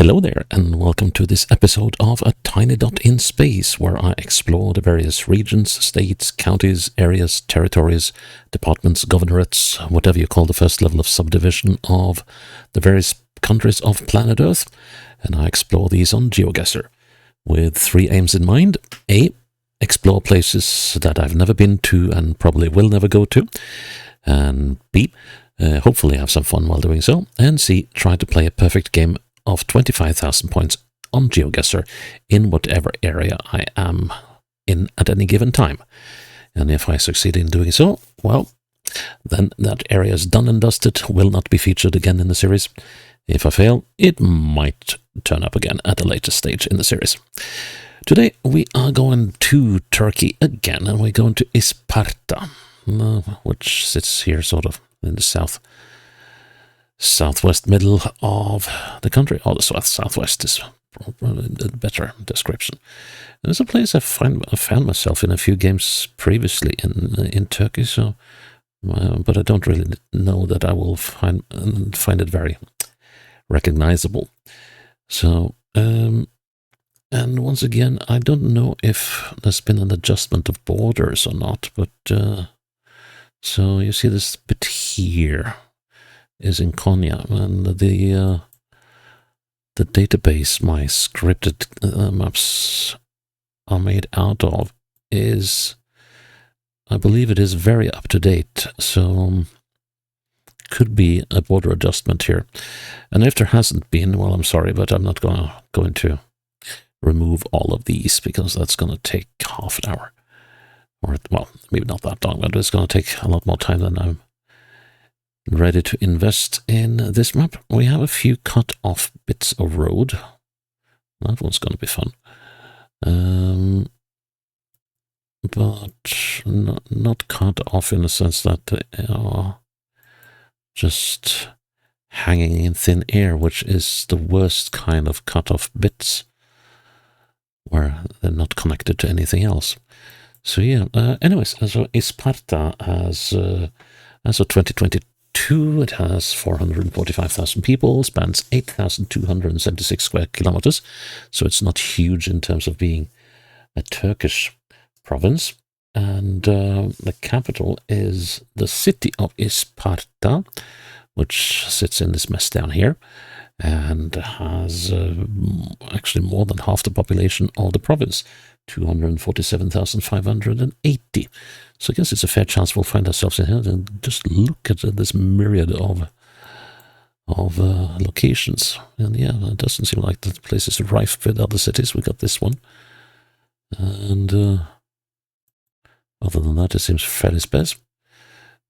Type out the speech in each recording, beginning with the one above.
Hello there, and welcome to this episode of A Tiny Dot in Space, where I explore the various regions, states, counties, areas, territories, departments, governorates, whatever you call the first level of subdivision of the various countries of planet Earth, and I explore these on GeoGuessr, with three aims in mind. A, explore places that I've never been to and probably will never go to, and B, hopefully have some fun while doing so, and C, try to play a perfect game of 25,000 points on GeoGuessr in whatever area I am in at any given time. And if I succeed in doing so, well, then that area is done and dusted, will not be featured again in the series. If I fail, it might turn up again at a later stage in the series. Today we are going to Turkey again, and we're going to Isparta, which sits here sort of in the southwest middle of the country, or the southwest is probably a better description. And it's a place I found myself in a few games previously in Turkey, so but I don't really know that I will find it very recognizable. So, and once again, I don't know if there's been an adjustment of borders or not, but so you see this bit here is in Konya, and the database my scripted maps are made out of is, I believe it is very up to date, so could be a border adjustment here. And if there hasn't been, well, I'm sorry, but I'm not going to remove all of these, because that's going to take half an hour, or well, maybe not that long, but it's going to take a lot more time than I'm ready to invest in this map. We have a few cut off bits of road. That one's going to be fun. But not cut off in the sense that they are just hanging in thin air, which is the worst kind of cut off bits, where they're not connected to anything else. So yeah, anyways, so Isparta as of 2022, it has 445,000 people, spans 8,276 square kilometers, so it's not huge in terms of being a Turkish province. And the capital is the city of Isparta, which sits in this mess down here, and has actually more than half the population of the province, 247,580. So I guess it's a fair chance we'll find ourselves in here. And just look at this myriad of locations. And yeah, it doesn't seem like the place is rife with other cities. We got this one. And other than that, it seems fairly sparse.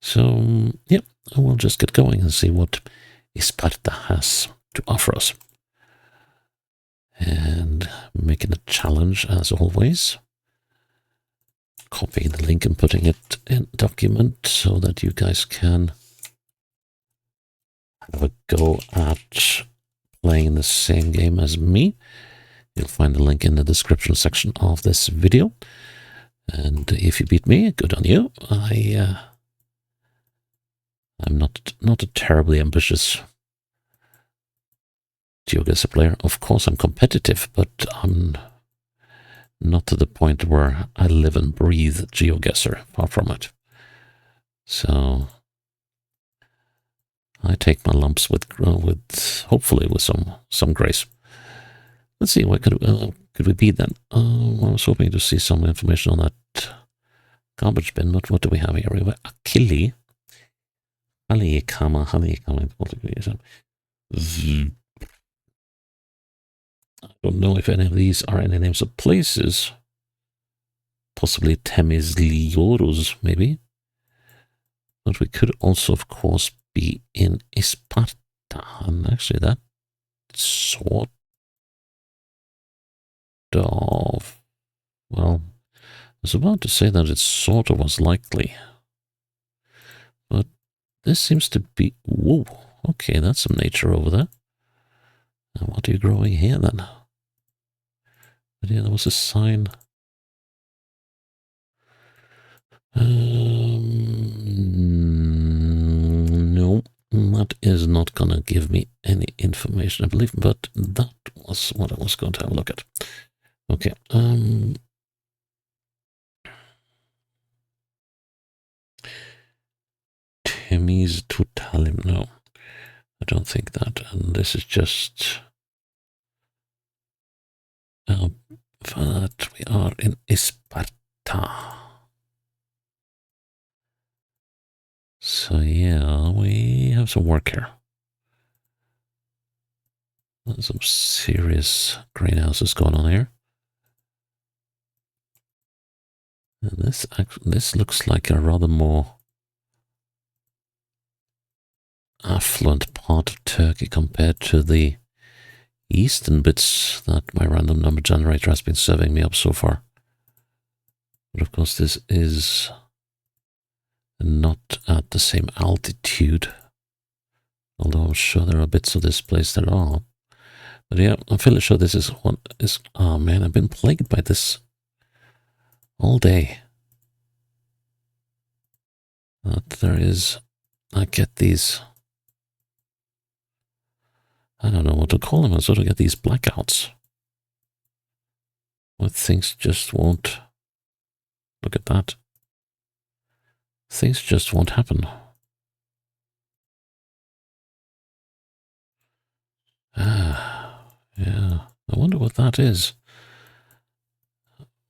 So yeah, we'll just get going and see what Isparta has to offer us. And making a challenge as always. Copying the link and putting it in a document so that you guys can have a go at playing the same game as me. You'll find the link in the description section of this video. And if you beat me, good on you. I'm not a terribly ambitious GeoGuessr player. Of course, I'm competitive, but I'm not to the point where I live and breathe GeoGuessr, far from it. So I take my lumps with hopefully with some grace. Let's see, what could we beat then? I was hoping to see some information on that garbage bin, but what do we have here? We have Akili. Halikama in Portuguese. I don't know if any of these are any names of places. Possibly Temesliorus, maybe. But we could also, of course, be in Isparta. And actually that sort of... Well, I was about to say that it sort of was likely. But this seems to be... Whoa, okay, that's some nature over there. And what are you growing here then? But yeah, there was a sign. No, I that is not gonna give me any information, I believe, but that was what I was going to have a look at. Okay, Timmy's to tell him, no, I don't think that, and this is just that we are in Isparta. So yeah, we have some work here. There's some serious greenhouses going on here. And this looks like a rather more affluent part of Turkey compared to the eastern bits that my random number generator has been serving me up so far. But of course this is not at the same altitude, although I'm sure there are bits of this place that are. But yeah, I'm fairly sure this is one is, oh man, I've been plagued by this all day. That there is, I get these, I don't know what to call them, I sort of get these blackouts. Where things just won't, look at that. Things just won't happen. Ah, yeah, I wonder what that is.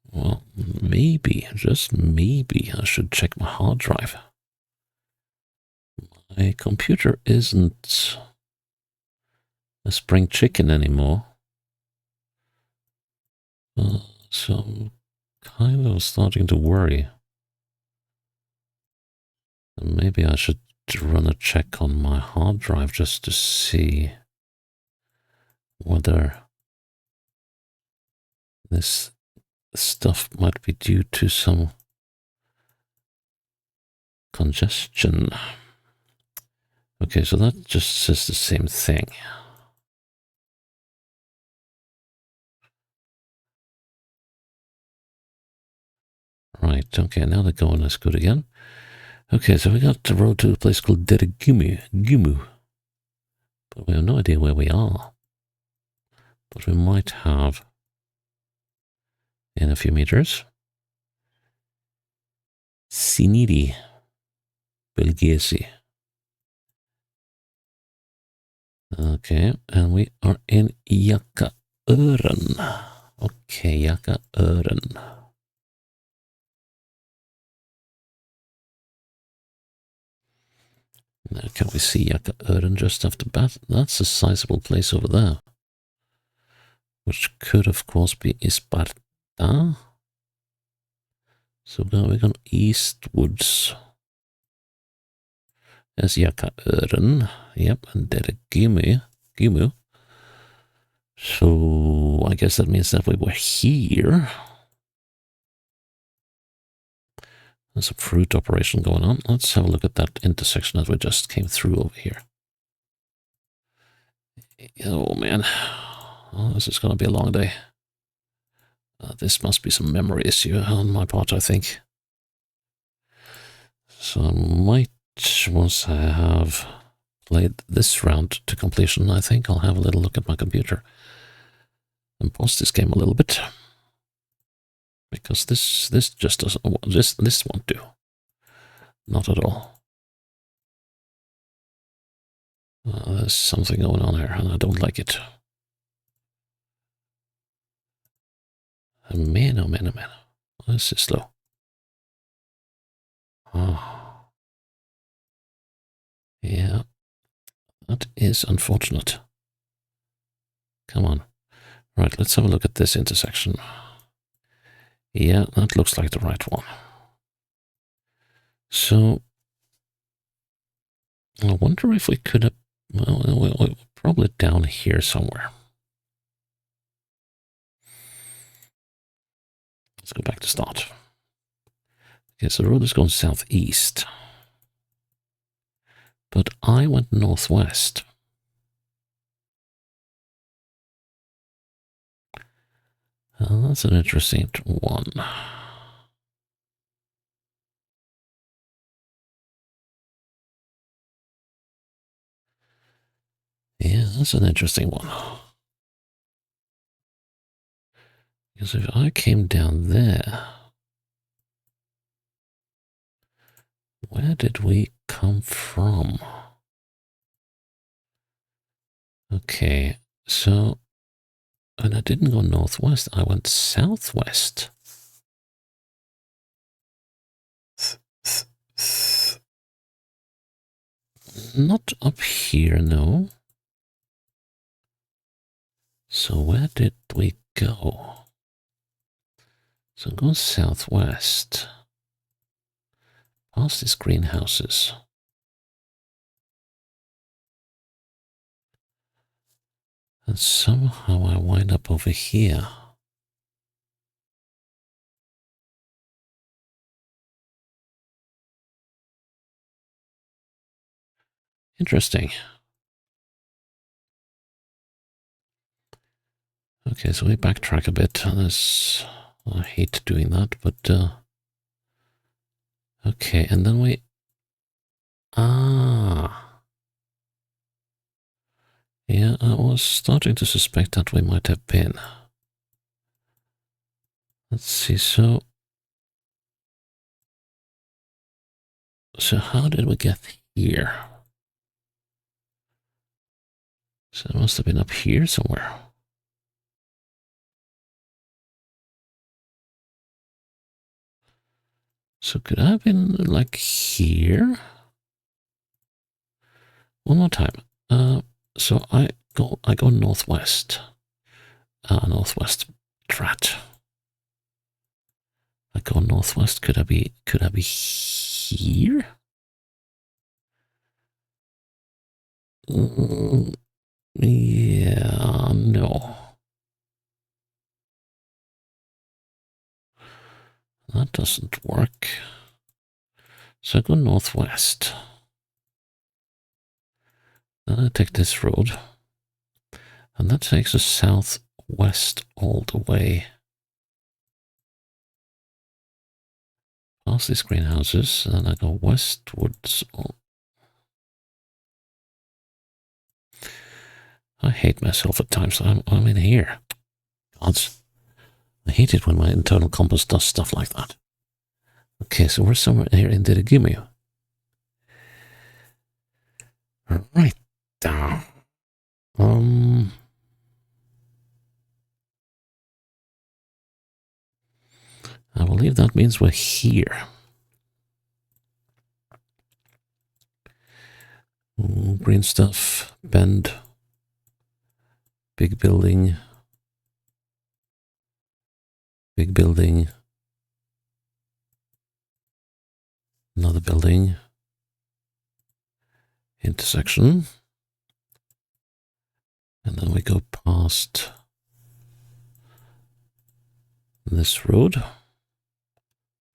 Well, maybe, just maybe, I should check my hard drive. My computer isn't a spring chicken anymore. So I'm kind of starting to worry. Maybe I should run a check on my hard drive just to see whether this stuff might be due to some congestion. Okay, so that just says the same thing. Right, okay, now they're going as good again. Okay, so we got the road to a place called Gumu. But we have no idea where we are. But we might have in a few meters. Siniri Belgiesi. Okay, and we are in Yakaören. Okay, Yakaören. Now, can we see Yakaören just off the bat? That's a sizable place over there. Which could, of course, be Isparta. So now we're going eastwards. There's Yakaören. Yep, and there Gimu. So I guess that means that we were here. There's a fruit operation going on. Let's have a look at that intersection that we just came through over here. Oh man, oh, this is going to be a long day. This must be some memory issue on my part, I think. So I might, once I have played this round to completion, I think I'll have a little look at my computer and pause this game a little bit. Because this just doesn't, this won't do. Not at all. There's something going on here, and I don't like it. Man, oh man, oh man. This is slow. Oh. Yeah. That is unfortunate. Come on. Right, let's have a look at this intersection. Yeah, that looks like the right one. So, I wonder if we could have, well, we're probably down here somewhere. Let's go back to start. Okay, so the road is going southeast. But I went northwest. That's an interesting one. That's an interesting one. Because if I came down there, where did we come from? Okay, so, and I didn't go northwest, I went southwest. Not up here, no. So where did we go? So go southwest. Past these greenhouses. And somehow I wind up over here. Interesting. Okay, so we backtrack a bit. I hate doing that, but okay, and then we yeah, I was starting to suspect that we might have been. Let's see, so how did we get here? So it must have been up here somewhere. So could I have been like here? One more time. So I go northwest. Northwest. Drat. I go northwest. Could I be here? Yeah, no. That doesn't work. So I go northwest. Then I take this road. And that takes us southwest all the way. Past these greenhouses. And then I go westwards. I hate myself at times. I'm in here. Gods. I hate it when my internal compass does stuff like that. Okay, so we're somewhere here in Dirigimio. Right. I believe that means we're here. Green stuff, bend, big building, another building, intersection, and then we go past this road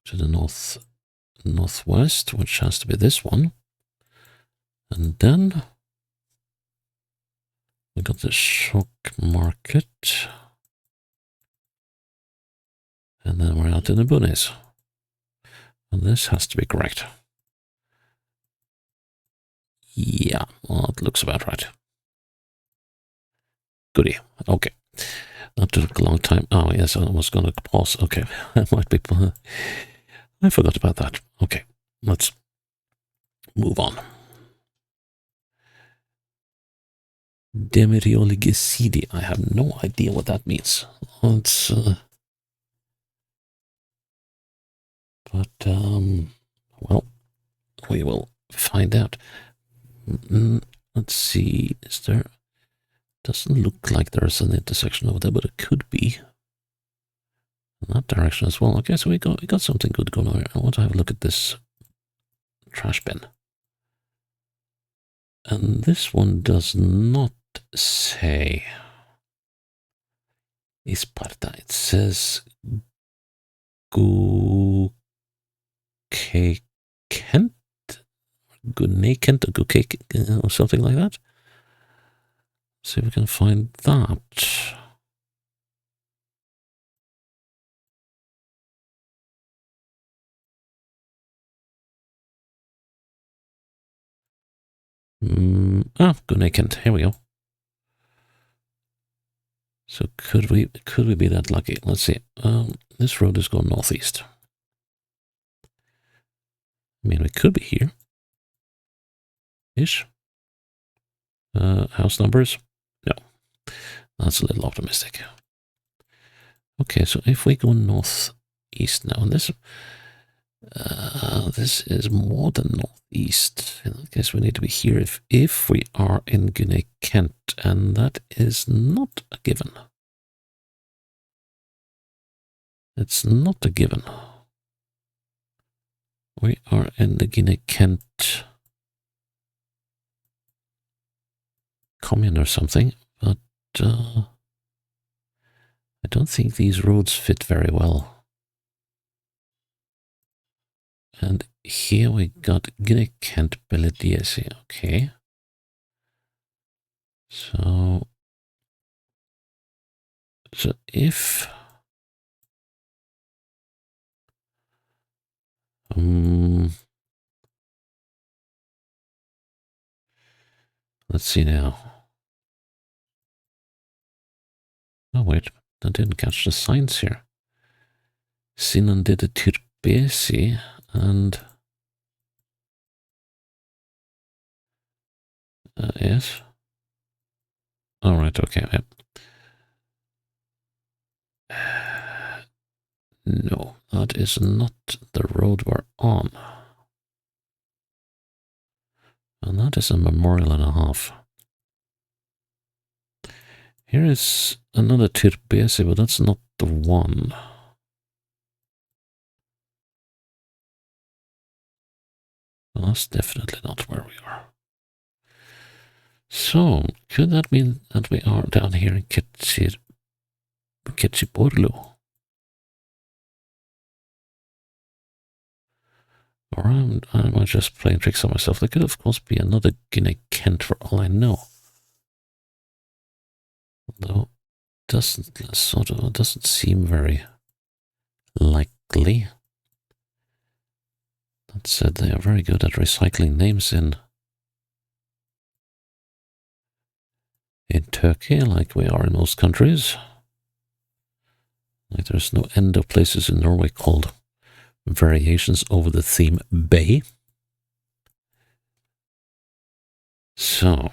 to the northwest, which has to be this one, and then we got the shock market, and then we're out in the boonies. And this has to be correct. Yeah, well, it looks about right. Goody. Okay. That took a long time. Oh, yes, I was going to pause. Okay. That might be. I forgot about that. Okay. Let's move on. Demirioligisidi. I have no idea what that means. It's. Well, we will find out. Let's see. Is there. Doesn't look like there's an intersection over there, but it could be. In that direction as well. Okay, so we got something good going on here. I want to have a look at this trash bin. And this one does not say Isparta. It says Gukekent? Gunekent or Gukek or something like that. See if we can find that. Gunekent. Here we go. So could we be that lucky? Let's see. This road is going northeast. I mean, we could be here. Ish. House numbers? No. That's a little optimistic. Okay, so if we go northeast now, and this is more than northeast. In that case, we need to be here if we are in Guinea, Kent, and that is not a given. It's not a given. We are in the Guinea, Kent commune or something, but I don't think these roads fit very well. And here we got Guinea, Kent, Belediesi. Okay. So if let's see now. Oh wait, I didn't catch the signs here. Sinan did a Tirbesi and yes. All right, okay. Yep. No, that is not the road we're on. And that is a memorial and a half. Here is another Tirbesi, but that's not the one. Well, that's definitely not where we are. So, could that mean that we are down here in Ketchiporlu? Or am I just playing tricks on myself? There could, of course, be another Guinea Kent for all I know. Although, doesn't seem very likely. That said, they are very good at recycling names in Turkey, like we are in most countries. Like there's no end of places in Norway called variations over the theme Bay. So,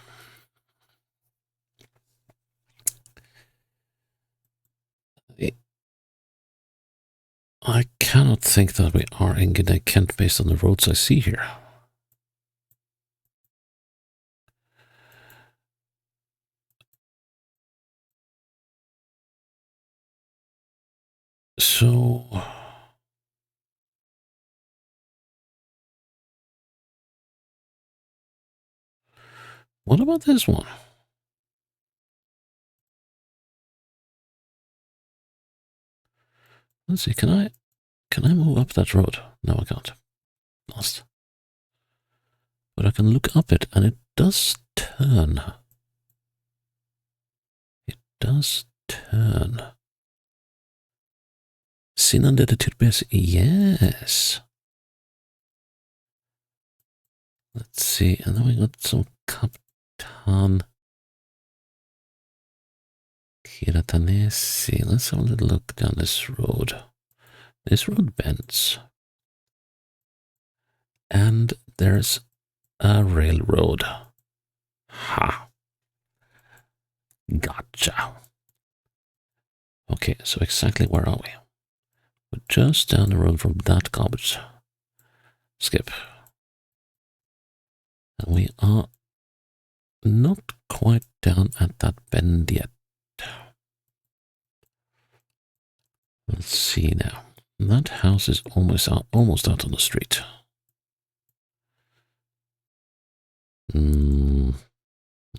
I cannot think that we are in Guinea, Kent based on the roads I see here. So, what about this one? Let's see, can I move up that road? No, I can't. Lost. But I can look up it, and it does turn. It does turn. Sinan did the Tirbesi. Yes. Let's see, and then we got some Kaptan Kiratanesi. Let's have a little look down this road. This road bends. And there's a railroad. Ha. Gotcha. Okay, so exactly where are we? We're just down the road from that garbage. Skip. And we are not quite down at that bend yet. Let's see now. That house is almost out on the street.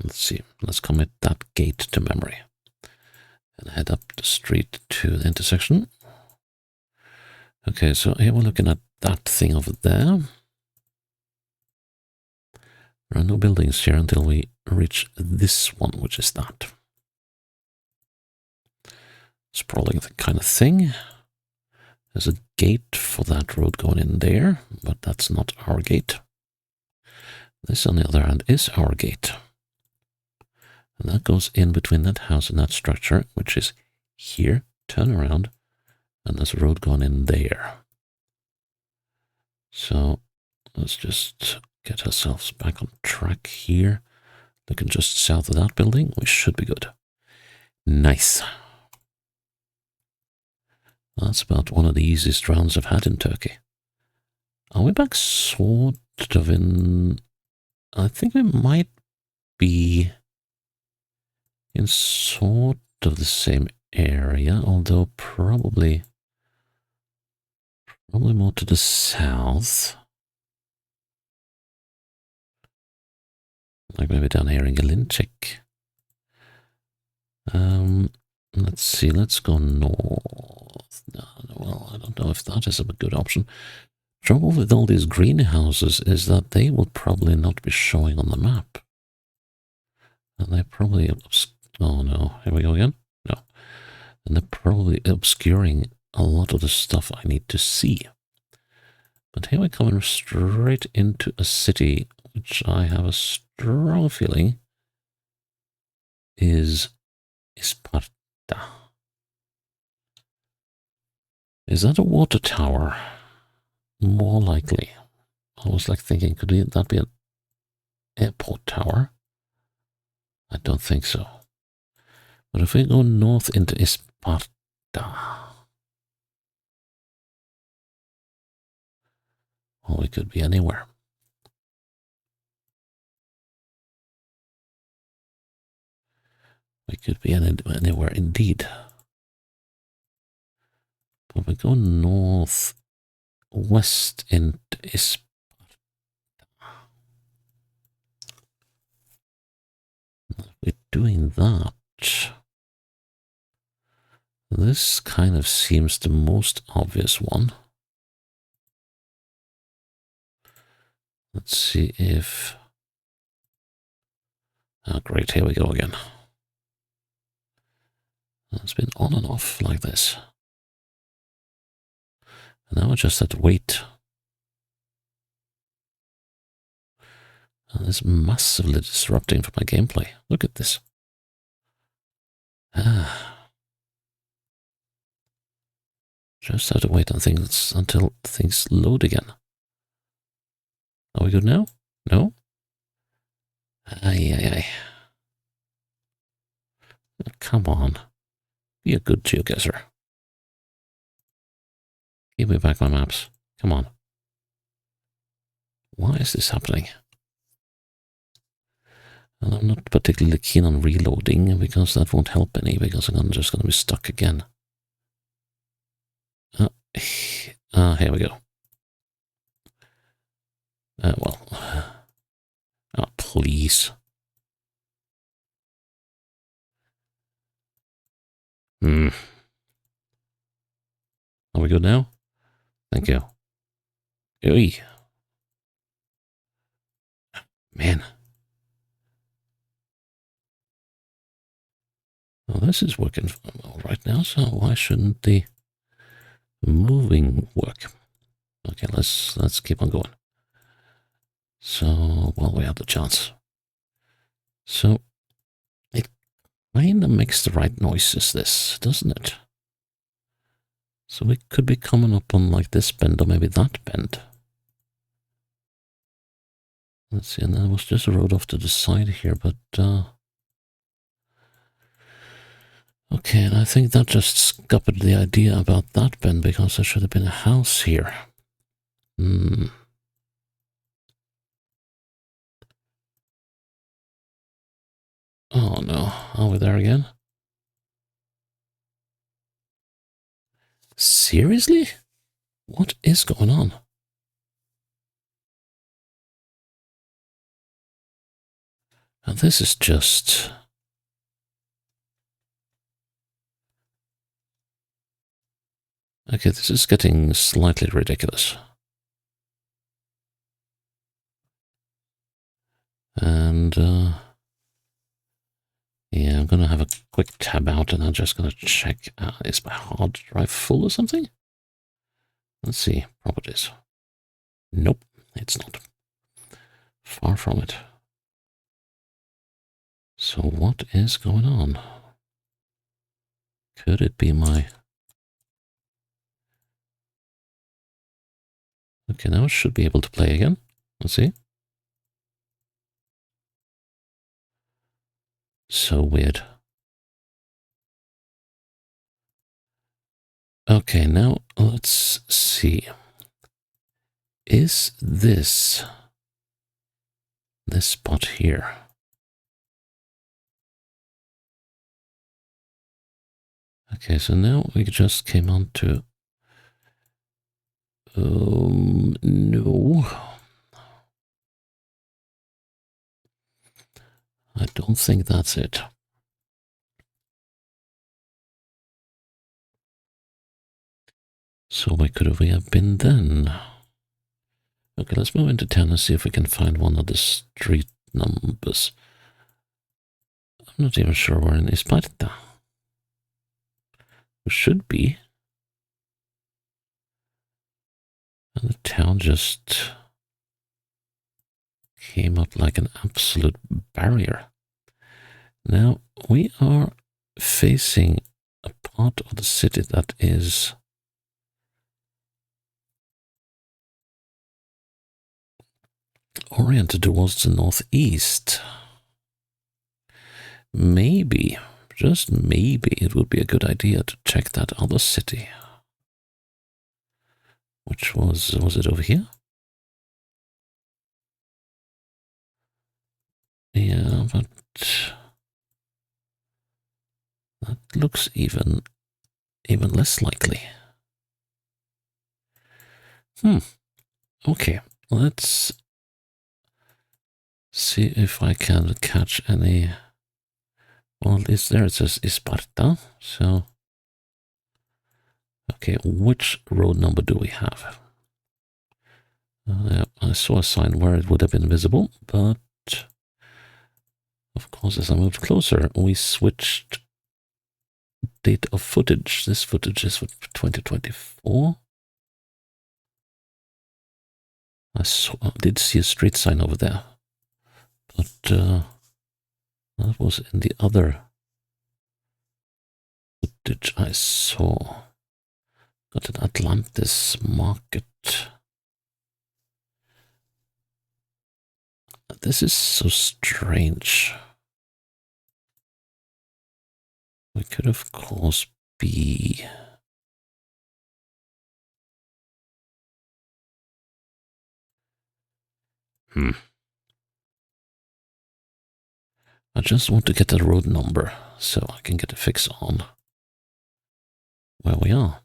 Let's see. Let's commit that gate to memory. And head up the street to the intersection. Okay, so here we're looking at that thing over there. There are no buildings here until we reach this one, which is that. Sprawling the kind of thing. There's a gate for that road going in there, but that's not our gate. This, on the other hand, is our gate. And that goes in between that house and that structure, which is here. Turn around, and there's a road going in there. So let's just get ourselves back on track here. Looking just south of that building, we should be good. Nice. That's about one of the easiest rounds I've had in Turkey. Are we back sort of in... I think we might be in sort of the same area, although probably more to the south. Like maybe down here in Gelinchik. Let's see, let's go north. No, well, I don't know if that is a good option. Trouble with all these greenhouses is that they will probably not be showing on the map. And they're probably... Oh no, here we go again? No. And they're probably obscuring a lot of the stuff I need to see. But here we're coming straight into a city, which I have a strong feeling is Isparta. Is that a water tower? More likely. I was like thinking, could that be an airport tower? I don't think so. But if we go north into Isparta, well, we could be anywhere. We could be anywhere indeed. But we go north west into Isparta. We're doing that. This kind of seems the most obvious one. Let's see if... Oh, great, here we go again. It's been on and off like this. And now I just have to wait. And it's massively disrupting for my gameplay. Look at this. Just have to wait on things until things load again. Are we good now? No? Aye. Come on. Be a good GeoGuessr. Give me back my maps. Come on. Why is this happening? And I'm not particularly keen on reloading because that won't help any because I'm just going to be stuck again. Here we go. Please. Are we good now? Thank you. Oy. Man. Well, this is working all right now, so why shouldn't the moving work? Okay, let's keep on going. So, well, we have the chance. So, it kind of makes the right noises, this, doesn't it? So we could be coming up on like this bend or maybe that bend. Let's see, and there was just a road off to the side here, but okay, and I think that just scuppered the idea about that bend because there should have been a house here. Oh no, are we there again? Seriously? What is going on? And this is just... Okay, this is getting slightly ridiculous. And, yeah, I'm going to have a quick tab out and I'm just going to check, is my hard drive full or something? Let's see, properties. Nope, it's not. Far from it. So what is going on? Could it be my... Okay, now I should be able to play again. Let's see. So weird. Okay, now let's see. Is this spot here? Okay, so now we just came on to... no. I don't think that's it. So where could we have been then? Okay, let's move into town and see if we can find one of the street numbers. I'm not even sure we're in Isparta. We should be. And the town just came up like an absolute barrier. Now we are facing a part of the city that is oriented towards the northeast. Maybe, just maybe, it would be a good idea to check that other city. Which was it over here? Yeah, but that looks even less likely. Okay, let's see if I can catch any... Well, at least there it says Isparta, so... Okay, which road number do we have? I saw a sign where it would have been visible, but... Of course, as I moved closer, we switched date of footage. This footage is for 2024. I did see a street sign over there, but that was in the other footage I saw. Got an Atlantis market. This is so strange. We could, of course, be... I just want to get the road number so I can get a fix on where we are.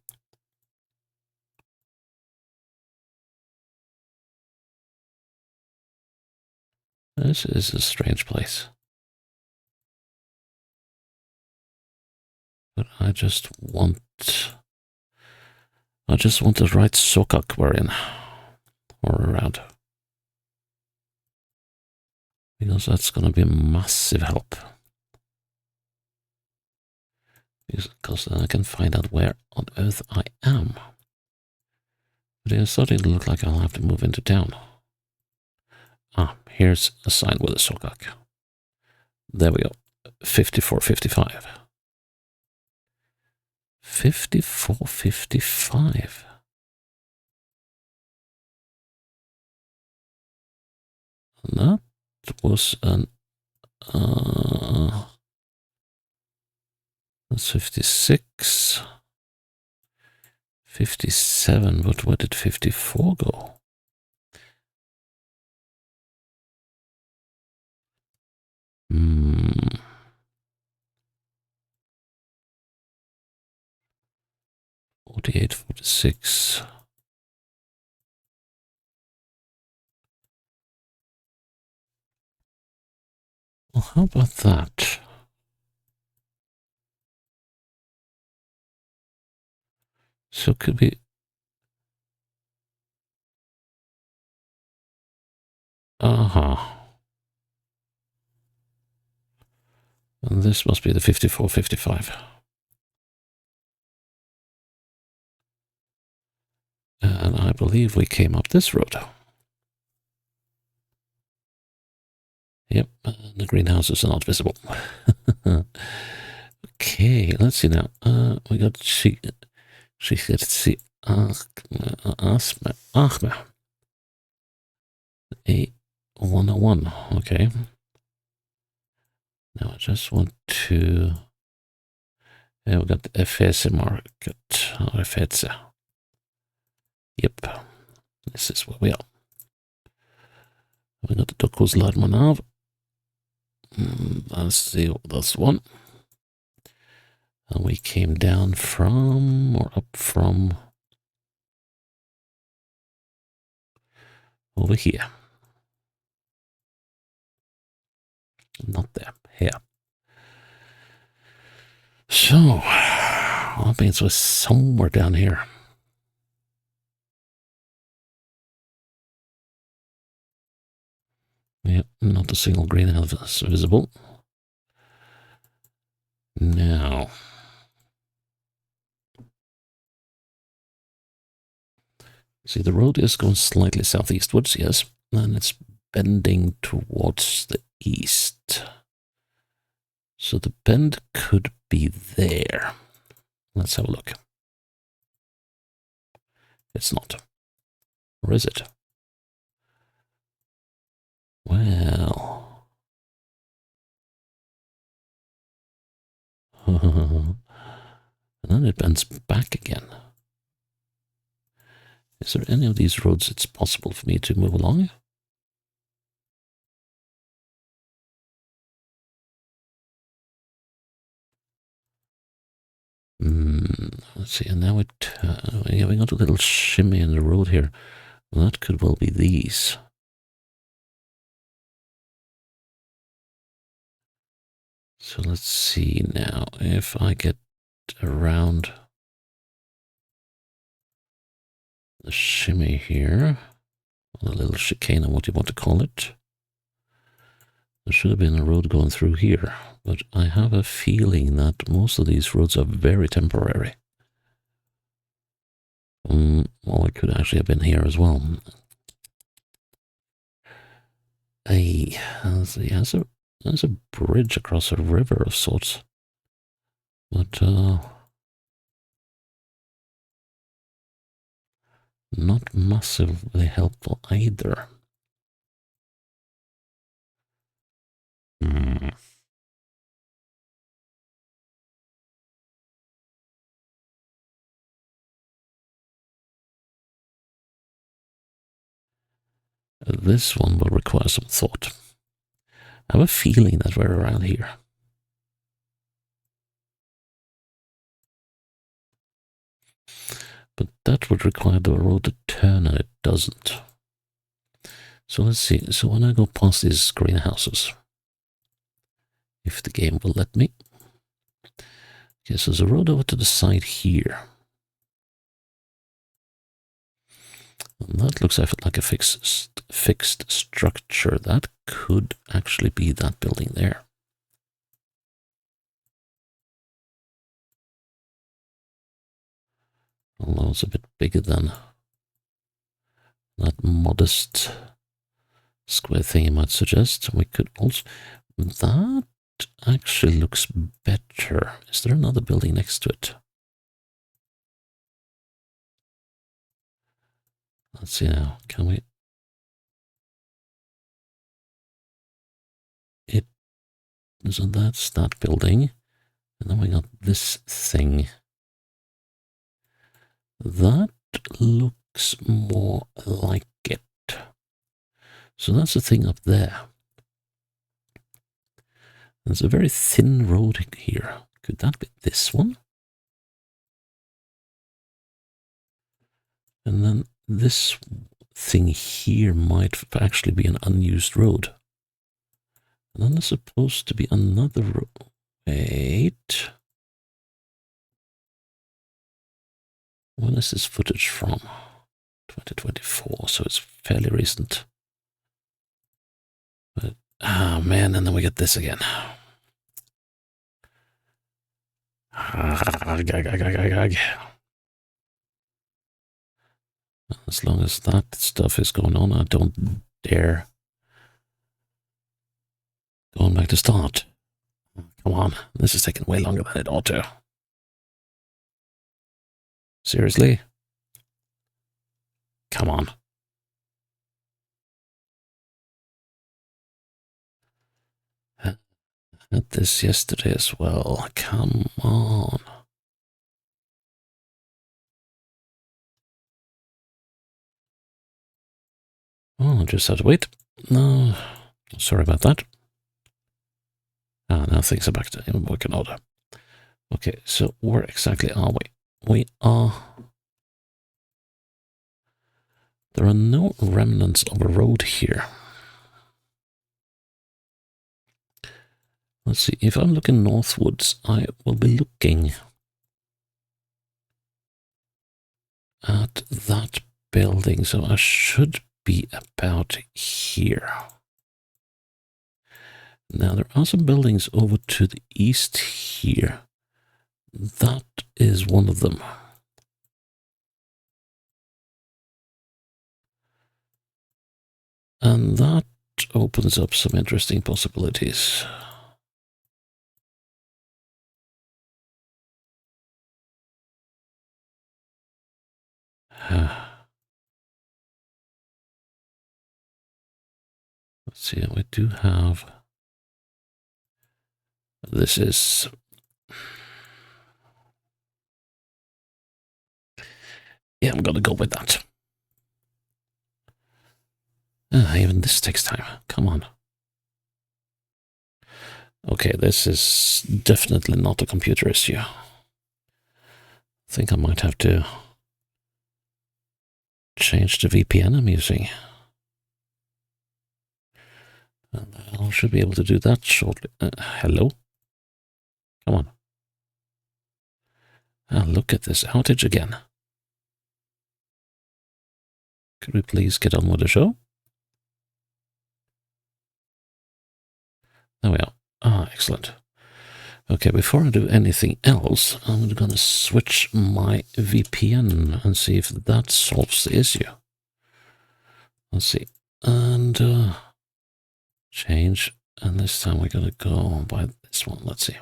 This is a strange place. But I just want the right sokak we're in. Or around. Because that's going to be a massive help. Because then I can find out where on earth I am. But it's starting to look like I'll have to move into town. Ah, here's a sign with a sokak. There we go. 5455. 5455. And that was an... that's 56. 57, but where did 54 go? Hmm. 48, 46. Well, how about that? So could be... Uh-huh. And this must be the 5455. And I believe we came up this road. Yep, the greenhouses are not visible. Okay, let's see now. We got she gets see Achme. A 101. Okay. Now I just want to. Yeah, we got the FS market. FS. Yep. This is where we are. We got the Dokuzlar Manav. That's one. And we came down from, or up from, over here. Not there. Here. So, that means we're somewhere down here. Yep, not a single greenhouse visible. Now, see, the road is going slightly southeastwards, yes, and it's bending towards the east. So the bend could be there. Let's have a look. It's not. Or is it? Well. And then it bends back again. Is there any of these roads it's possible for me to move along? Let's see, and now yeah, we got a little shimmy in the road here. Well, that could well be these. So let's see now, if I get around the shimmy here, a little chicane, what you want to call it. There should have been a road going through here, but I have a feeling that most of these roads are very temporary. Well, it could actually have been here as well. There's a bridge across a river of sorts, but not massively helpful either. This one will require some thought. I have a feeling that we're around here. But that would require the road to turn, and it doesn't. So let's see. So when I go past these greenhouses, if the game will let me. Okay, so there's a road over to the side here. And that looks like a fixed structure. That could actually be that building there. Although it's a bit bigger than that modest square thing you might suggest. We could also... That actually looks better. Is there another building next to it? Let's see now. Can we... So that's that building. And then we got this thing. That looks more like it. So that's the thing up there. There's a very thin road here. Could that be this one? And then this thing here might actually be an unused road. And then there's supposed to be another road. Wait. When is this footage from? 2024, so it's fairly recent. But, oh man, and then we get this again. As long as that stuff is going on, I don't dare Going back to start. Come on, this is taking way longer than it ought to. Seriously? Come on. I had this yesterday as well. Come on. Oh, I just have to wait. No, sorry about that. Ah, now things are back to working order. Okay, so where exactly are we? We are... There are no remnants of a road here. Let's see, if I'm looking northwards, I will be looking at that building, so I should be about here. Now, there are some buildings over to the east here. That is one of them. And that opens up some interesting possibilities. Let's see, we do have... This is... Yeah, I'm gonna go with that. Even this takes time. Come on. Okay, this is definitely not a computer issue. I think I might have to change the VPN I'm using. And I should be able to do that shortly. Hello? Come on. Look at this outage again. Could we please get on with the show? There we are. Excellent. Okay, before I do anything else, I'm going to switch my VPN and see if that solves the issue. Let's see. And change. And this time we're going to go by this one. Let's see.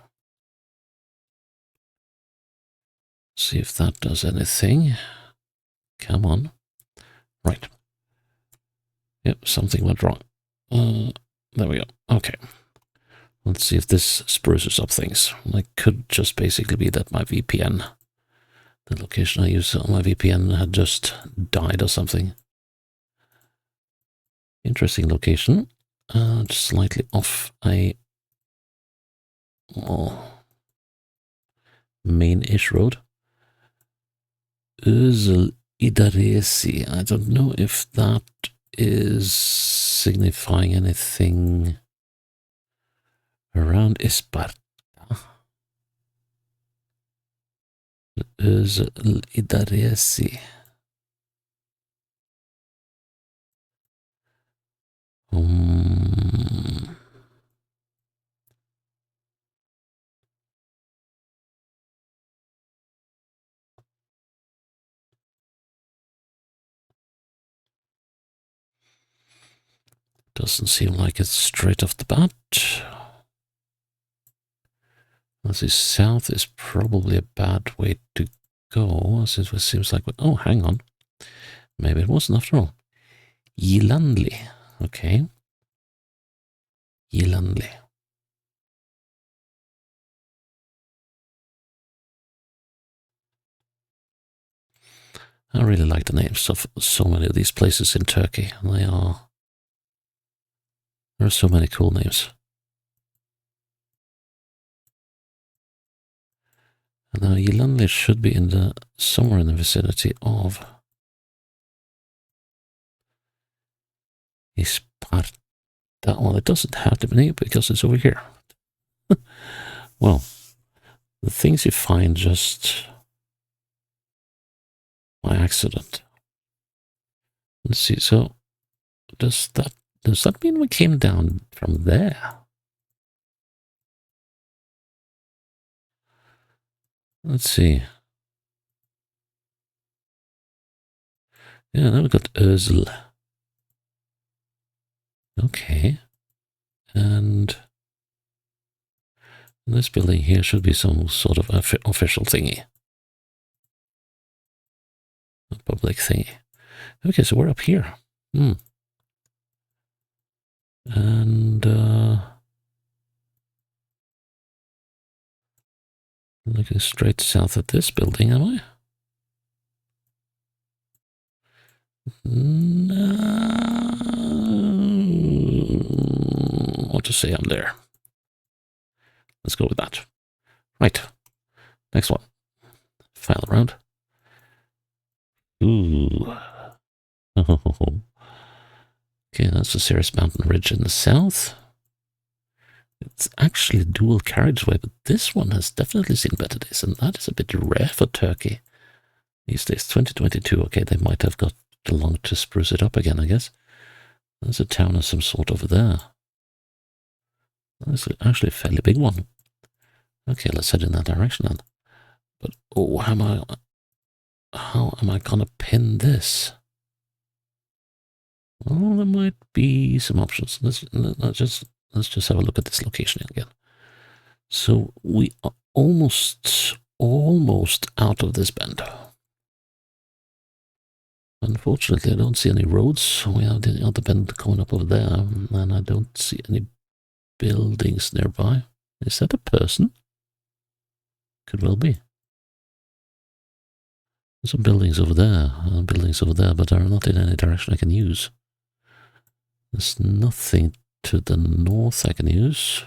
See if that does anything. Come on. Right. Yep, something went wrong. There we go. Okay. Let's see if this spruces up things. It could just basically be that my VPN, the location I use on my VPN, had just died or something. Interesting location. Just slightly off a main-ish road. Özel Idaresi. I don't know if that is signifying anything around Isparta. Özel Idaresi. Doesn't seem like it's straight off the bat. Let's see, south is probably a bad way to go, since it seems like... Oh, hang on. Maybe it wasn't after all. Yilandli. Okay. Yilandli. I really like the names of so many of these places in Turkey. There are so many cool names. And now Yilandli should be somewhere in the vicinity of Isparta. Well, it doesn't have to be because it's over here. Well, the things you find just by accident. Let's see. So, does that mean we came down from there? Let's see. Yeah, now we've got Özel. Okay. And This building here should be some sort of official thingy. A public thingy. Okay, so we're up here. And looking straight south at this building, am I? No. What to say, I'm there. Let's go with that. Right. Next one. Final round. Ooh. Okay, that's a Cirrus Mountain Ridge in the south. It's actually a dual carriageway, but this one has definitely seen better days, and that is a bit rare for Turkey these days. 2022, okay, they might have got along to spruce it up again, I guess. There's a town of some sort over there. That's actually a fairly big one. Okay, let's head in that direction then. But, oh, how am I gonna pin this? Well, there might be some options. Let's just have a look at this location again. So we are almost out of this bend. Unfortunately, I don't see any roads. We have the other bend coming up over there, and I don't see any buildings nearby. Is that a person? Could well be. There's some buildings over there, but they're not in any direction I can use. There's nothing to the north I can use.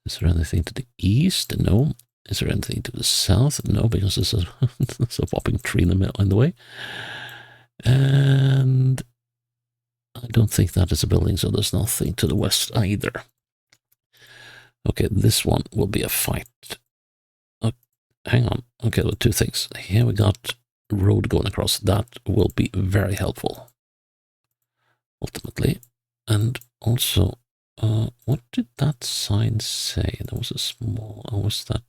Is there anything to the east? No. Is there anything to the south? No, because there's a, there's a whopping tree in the way. And I don't think that is a building, so there's nothing to the west either. Okay, this one will be a fight. Hang on. Okay, there are two things. Here we got a road going across. That will be very helpful, ultimately. And also, what did that sign say? There was a small... Or was that...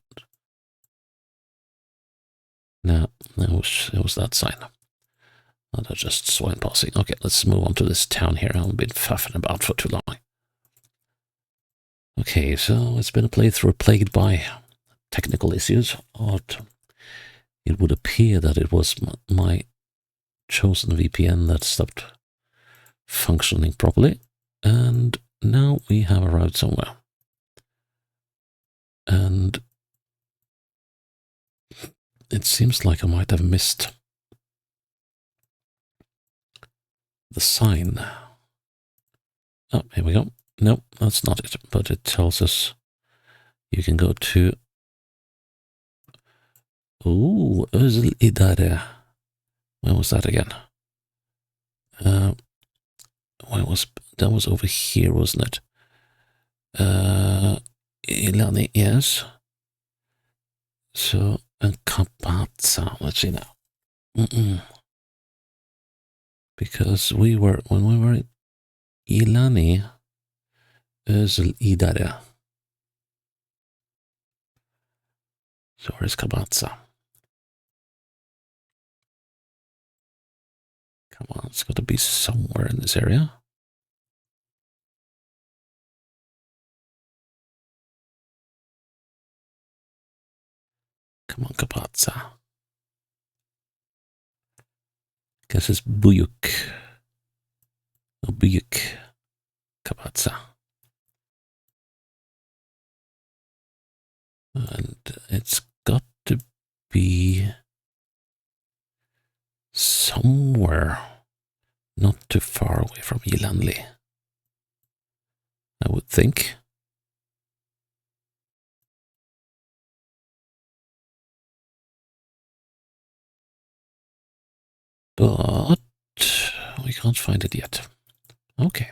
No, it was that sign. Oh, they're just swine passing. Okay, let's move on to this town here. I've been faffing about for too long. Okay, so it's been a playthrough plagued by technical issues. It would appear that it was my chosen VPN that stopped functioning properly, and now we have arrived somewhere. And it seems like I might have missed the sign. Oh, here we go. No, that's not it, but it tells us you can go to... Ooh, Özl İdare. Where was that again? That was over here, wasn't it? Ilani, yes. So, and Kapatsa, let's see now. Because when we were in İlani, Özl İdare. So where's Kapatsa? Come on, it's got to be somewhere in this area. Come on, Kapatsa. Guess it's Buyuk. No, Buyuk. Kapatsa. And it's got to be somewhere not too far away from Yilanli, I would think. But we can't find it yet. Okay.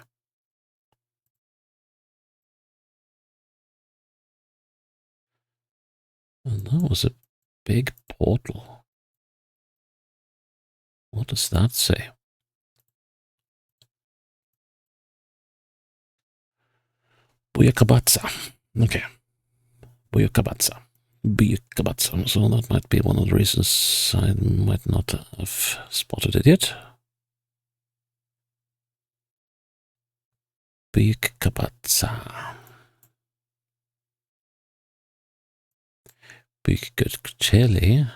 And that was a big portal. What does that say? Buyakabatsa. Okay. Buyakabatsa. Buyakabatsa. So that might be one of the reasons I might not have spotted it yet. Buyakabatsa. Büyükçeli.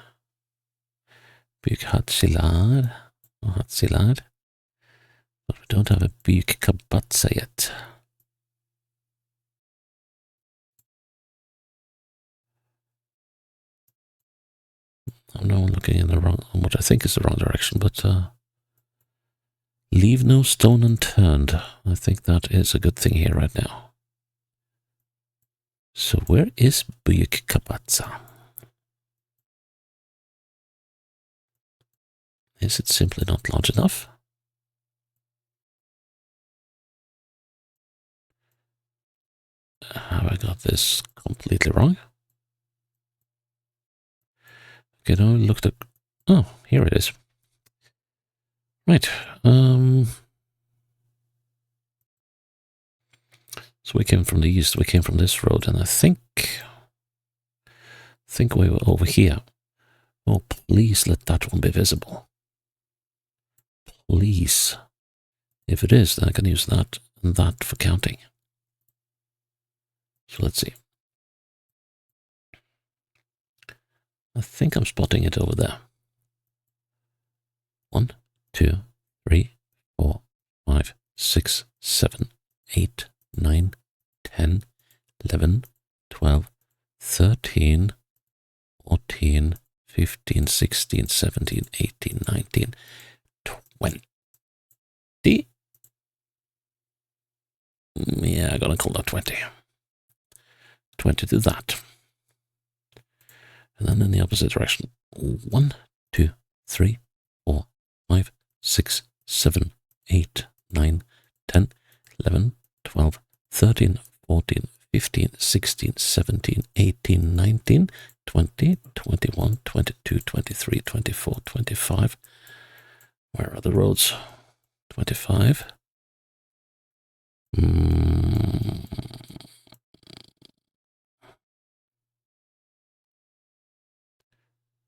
Büyük Hatsilar. But we don't have a Büyük Kabatsa yet. I'm now looking in the wrong, what I think is the wrong direction, but leave no stone unturned. I think that is a good thing here right now. So where is Büyük Kabatsa? Is it simply not large enough? Have I got this completely wrong? Okay, now I looked at... Oh, here it is. Right. So we came from the east, we came from this road, and I think we were over here. Oh, please let that one be visible. Please. If it is, then I can use that and that for counting. So let's see. I think I'm spotting it over there. 1, 2, 3, 4, 5, 6, 7, 8, 9, 10, 11, 12, 13, 14, 15, 16, 17, 18, 19, 20. Yeah, I'm gonna call that 20. 20 to that. And then in the opposite direction. 1, 2, 3, 4, 5, 6, 7, 8, 9, 10, 11, 12, 13, 14, 15, 16, 17, 18, 19, 20, 21, 22, 23, 24, 25. Where are the roads? 25.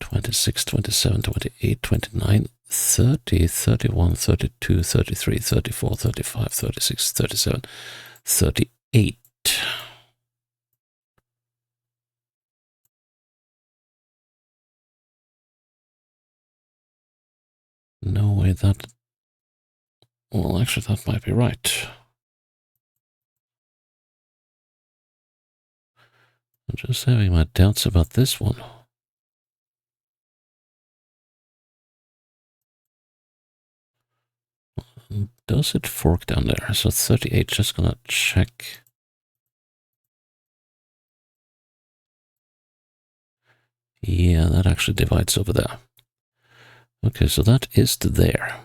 26, 27, 28, 29, 30, 31, 32, 33, 34, 35, 36, 37, 38. No way that... Well, actually, that might be right. I'm just having my doubts about this one. Does it fork down there? So 38, just gonna check. Yeah, that actually divides over there. Okay, so that is to there.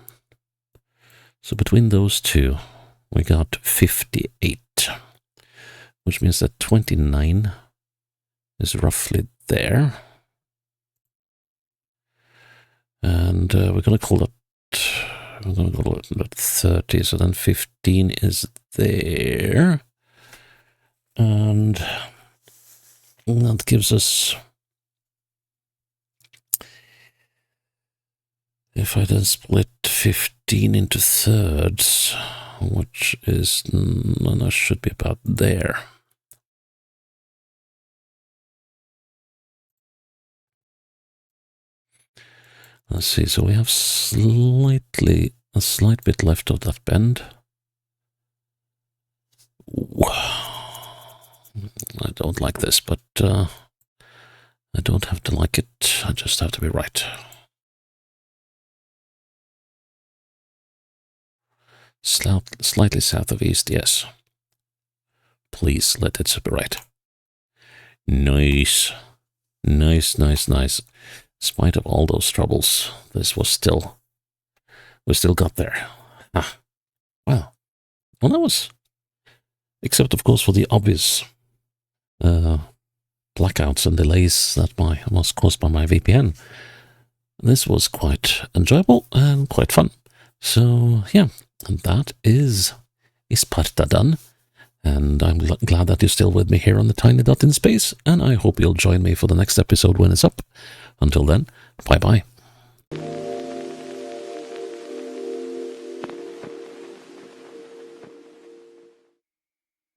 So between those two, we got 58, which means that 29 is roughly there. And we're going to call it 30, so then 15 is there. And that gives us, if I then split 15 into thirds, which is, no, should be about there. Let's see, so we have a slight bit left of that bend. I don't like this, but I don't have to like it, I just have to be right. Slightly south of east, yes. Please let it be right. Nice. Nice. In spite of all those troubles, this was still... We still got there. Ah, well, that was... Except, of course, for the obvious blackouts and delays that was caused by my VPN. This was quite enjoyable and quite fun. So, yeah, and that is Isparta done. And I'm glad that you're still with me here on the Tiny Dot in Space, and I hope you'll join me for the next episode when it's up. Until then, bye-bye.